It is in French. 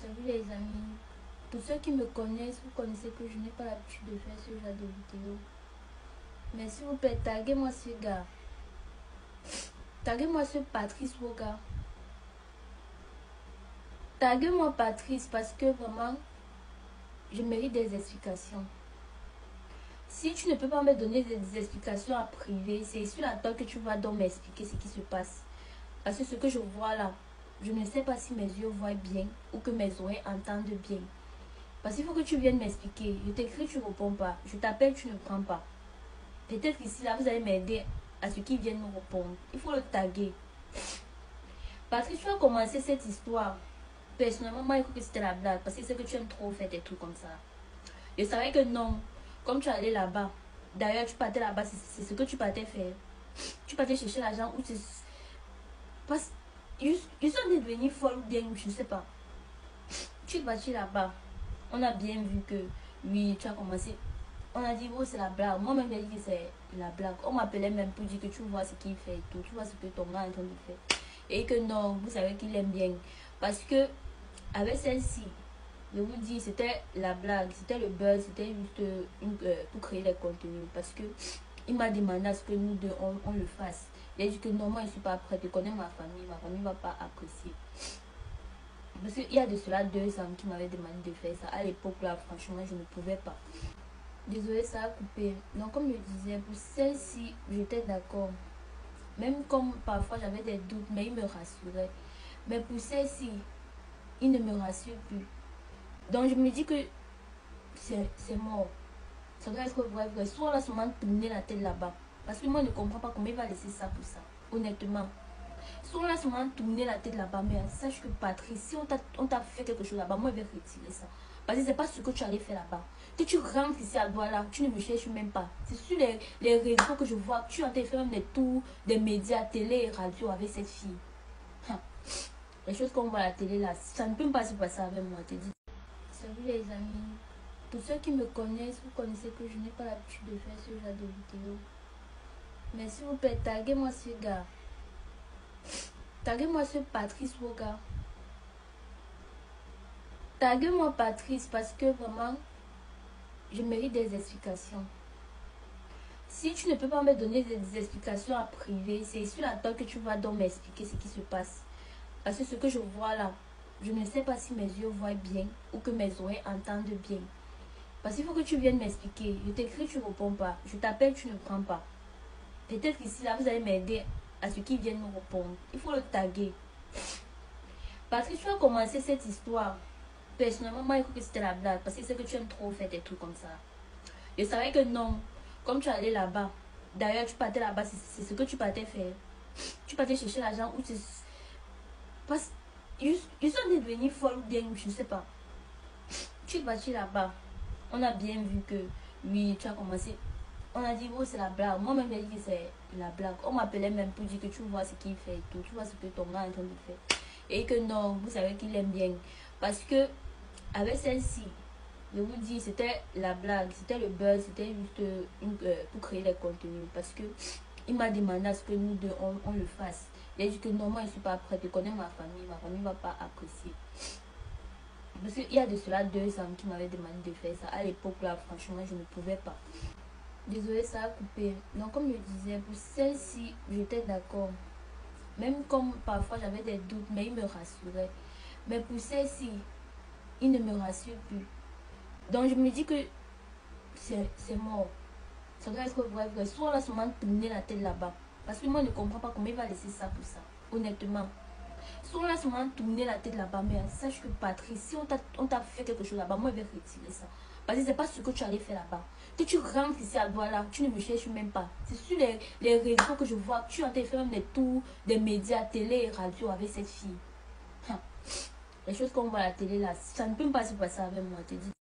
Salut les amis. Pour ceux qui me connaissent, vous connaissez que je n'ai pas l'habitude de faire ce genre de vidéos. Mais s'il vous plaît, taguez-moi ce gars. Taguez-moi ce Patrice Woga. Taguez-moi Patrice parce que vraiment, je mérite des explications. Si tu ne peux pas me donner des explications en privé, c'est sur la table que tu vas donc m'expliquer ce qui se passe. Parce que ce que je vois là, je ne sais pas si mes yeux voient bien ou que mes oreilles entendent bien. Parce qu'il faut que tu viennes m'expliquer. Je t'écris, tu ne réponds pas. Je t'appelle, tu ne prends pas. Peut-être ici, là, vous allez m'aider à ce qu'ils viennent me répondre. Il faut le taguer. Parce que tu as commencé cette histoire. Personnellement, moi, je crois que c'était la blague. Parce que c'est que tu aimes trop faire des trucs comme ça. Je savais que non. Comme tu allais là-bas. D'ailleurs, tu partais là-bas, c'est ce que tu partais faire. Tu partais chercher l'argent ou c'est... Parce ils sont devenus folles ou bien, je ne sais pas. Tu es parti là-bas. On a bien vu que, oui, tu as commencé. On a dit, oh, c'est la blague. Moi-même, j'ai dit que c'est la blague. On m'appelait même pour dire que tu vois ce qu'il fait et tout. Tu vois ce que ton gars est en train de faire. Et que non, vous savez qu'il aime bien. Parce que, avec celle-ci, je vous dis, c'était la blague. C'était le buzz. C'était juste pour créer les contenus. Parce que, il m'a demandé à ce que nous deux, on le fasse. Il a dit que non, moi, je ne suis pas prête. Je connais ma famille. Ma famille ne va pas apprécier. Parce qu'il y a de cela 2 ans qui m'avait demandé de faire ça. À l'époque, là, franchement, je ne pouvais pas. Désolée, ça a coupé. Donc, comme je disais, pour celle-ci, j'étais d'accord. Même comme parfois j'avais des doutes, mais il me rassurait. Mais pour celle-ci, il ne me rassure plus. Donc, je me dis que c'est mort. Ça doit être vrai, vrai. Soit là, seulement tourner la tête là-bas. Parce que moi, je ne comprends pas comment il va laisser ça pour ça. Honnêtement. Soit là, seulement tourner la tête là-bas. Mais sache que Patrice, si on t'a fait quelque chose là-bas, moi, je vais retirer ça. Parce que c'est pas ce que tu allais faire là-bas. Que tu rentres ici à Douala, tu ne me cherches même pas. C'est sur les réseaux que je vois que tu as fait même des tours des médias, télé et radio avec cette fille. Les choses qu'on voit à la télé là, ça ne peut pas se passer avec moi, te dis. Salut les amis. Pour ceux qui me connaissent, vous connaissez que je n'ai pas l'habitude de faire ce genre de vidéos. Mais s'il vous plaît, taguez-moi ce gars. Taguez-moi ce Patrice Woga. Taguez-moi Patrice parce que vraiment, je mérite des explications. Si tu ne peux pas me donner des explications en privé, c'est sur la table que tu vas donc m'expliquer ce qui se passe. Parce que ce que je vois là, je ne sais pas si mes yeux voient bien ou que mes oreilles entendent bien. Parce qu'il faut que tu viennes m'expliquer. Je t'écris, tu ne réponds pas. Je t'appelle, tu ne prends pas. Peut-être ici, là, vous allez m'aider à ce qu'ils viennent me répondre. Il faut le taguer. Parce que tu as commencé cette histoire. Personnellement, moi, je crois que c'était la blague. Parce que c'est que tu aimes trop faire des trucs comme ça. Je savais que non. Comme tu allais là-bas. D'ailleurs, tu partais là-bas, c'est ce que tu partais faire. Tu partais chercher l'argent ou c'est... Parce ils sont devenus folles ou bien, je ne sais pas. Tu es parti là-bas. On a bien vu que, oui, tu as commencé. On a dit, oh, c'est la blague. Moi-même, j'ai dit que c'est la blague. On m'appelait même pour dire que tu vois ce qu'il fait et tout. Tu vois ce que ton gars est en train de faire. Et que non, vous savez qu'il aime bien. Parce que, avec celle-ci, je vous dis, c'était la blague. C'était le buzz. C'était juste pour créer les contenus. Parce que, il m'a demandé à ce que nous deux, on le fasse. Il a dit que non, moi, je ne suis pas prête. Je connais ma famille. Ma famille ne va pas apprécier. Parce qu'il y a de cela 2 ans qui m'avait demandé de faire ça. À l'époque, là, franchement, je ne pouvais pas. Désolée, ça a coupé. Donc, comme je disais, pour celle-ci, j'étais d'accord. Même comme parfois j'avais des doutes, mais il me rassurait. Mais pour celle-ci, il ne me rassure plus. Donc, je me dis que c'est mort. Ça doit être vrai, vrai. Soit là, seulement tourner la tête là-bas. Parce que moi, je ne comprends pas comment il va laisser ça pour ça. Honnêtement. Soit là, seulement tourner la tête là-bas. Mais sache que Patrice, si on t'a fait quelque chose là-bas, moi, je vais retirer ça. Parce que c'est pas ce que tu allais faire là-bas. Que tu rentres ici à Douala, tu ne me cherches même pas. C'est sur les réseaux que je vois que tu as fait même des tours des médias, télé et radio avec cette fille. Les choses qu'on voit à la télé là, ça ne peut pas se passer avec moi, te dis.